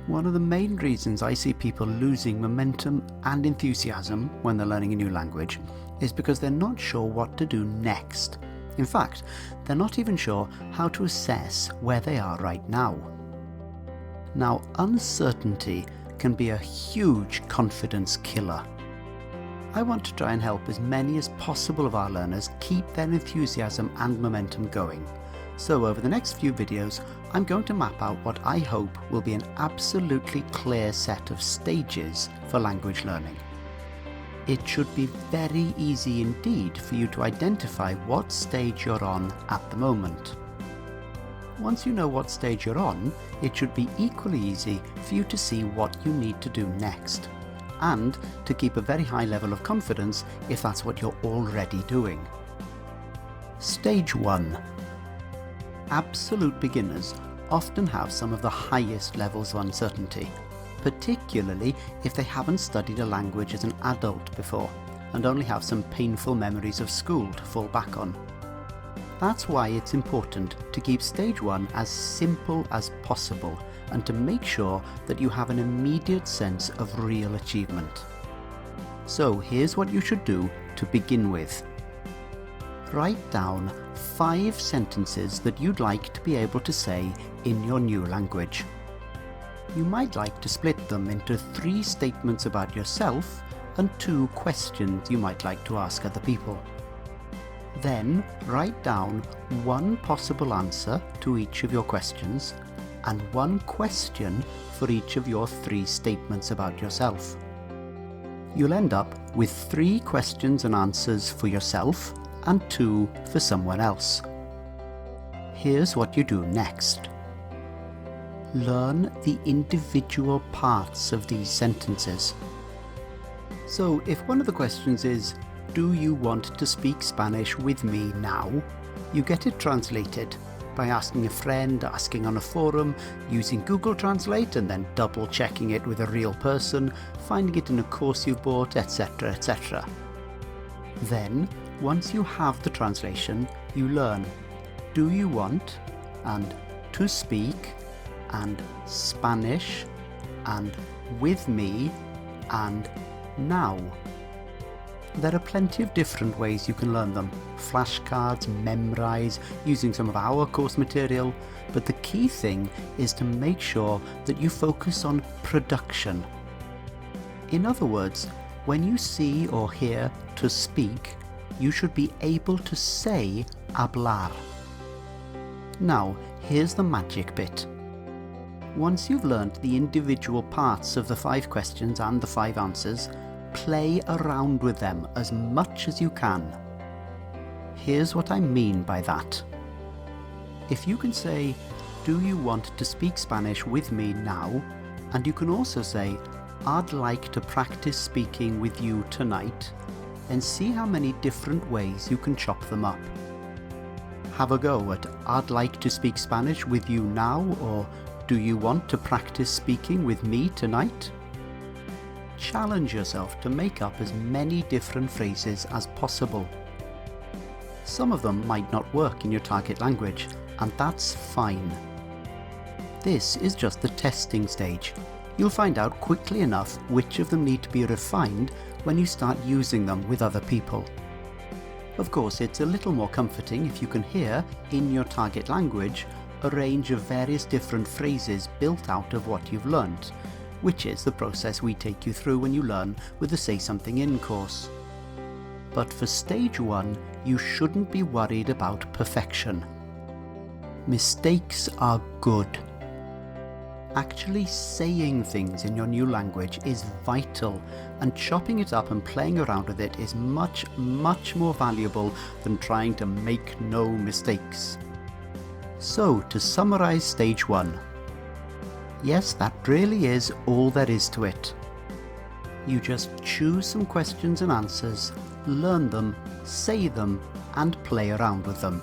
One of the main reasons I see people losing momentum and enthusiasm when they're learning a new language is because they're not sure what to do next. In fact, they're not even sure how to assess where they are right now. Now, uncertainty can be a huge confidence killer. I want to try and help as many as possible of our learners keep their enthusiasm and momentum going. So over the next few videos, I'm going to map out what I hope will be an absolutely clear set of stages for language learning. It should be very easy indeed for you to identify what stage you're on at the moment. Once you know what stage you're on, it should be equally easy for you to see what you need to do next, and to keep a very high level of confidence if that's what you're already doing. Stage 1. Absolute beginners often have some of the highest levels of uncertainty, particularly if they haven't studied a language as an adult before and only have some painful memories of school to fall back on. That's why it's important to keep stage 1 as simple as possible and to make sure that you have an immediate sense of real achievement. So here's what you should do to begin with. Write down 5 sentences that you'd like to be able to say in your new language. You might like to split them into 3 statements about yourself and 2 questions you might like to ask other people. Then write down 1 possible answer to each of your questions and 1 question for each of your 3 statements about yourself. You'll end up with 3 questions and answers for yourself and 2 for someone else. Here's what you do next. Learn the individual parts of these sentences. So if one of the questions is, "Do you want to speak Spanish with me now?" you get it translated by asking a friend, asking on a forum, using Google Translate and then double checking it with a real person, finding it in a course you've bought, etc., etc. Then, once you have the translation, you learn "do you want" and "to speak" and "Spanish" and "with me" and "now." There are plenty of different ways you can learn them. Flashcards, memorize, using some of our course material, but the key thing is to make sure that you focus on production. In other words, when you see or hear "to speak", you should be able to say hablar. Now, here's the magic bit. Once you've learned the individual parts of the 5 questions and the 5 answers, play around with them as much as you can. Here's what I mean by that. If you can say, "Do you want to speak Spanish with me now?" and you can also say, "I'd like to practice speaking with you tonight," and see how many different ways you can chop them up. Have a go at "I'd like to speak Spanish with you now" or "Do you want to practice speaking with me tonight?" Challenge yourself to make up as many different phrases as possible. Some of them might not work in your target language, and that's fine. This is just the testing stage. You'll find out quickly enough which of them need to be refined when you start using them with other people. Of course, it's a little more comforting if you can hear, in your target language, a range of various different phrases built out of what you've learnt, which is the process we take you through when you learn with the Say Something In course. But for stage 1, you shouldn't be worried about perfection. Mistakes are good. Actually saying things in your new language is vital, and chopping it up and playing around with it is much, much more valuable than trying to make no mistakes. So, to summarize stage 1. Yes, that really is all there is to it. You just choose some questions and answers, learn them, say them, and play around with them.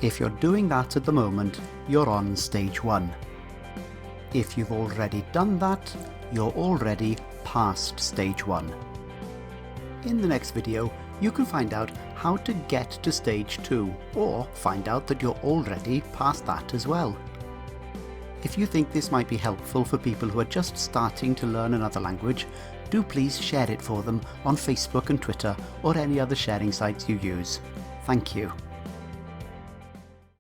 If you're doing that at the moment, you're on stage 1. If you've already done that, you're already past stage 1. In the next video, you can find out how to get to stage 2, or find out that you're already past that as well. If you think this might be helpful for people who are just starting to learn another language, do please share it for them on Facebook and Twitter or any other sharing sites you use. Thank you.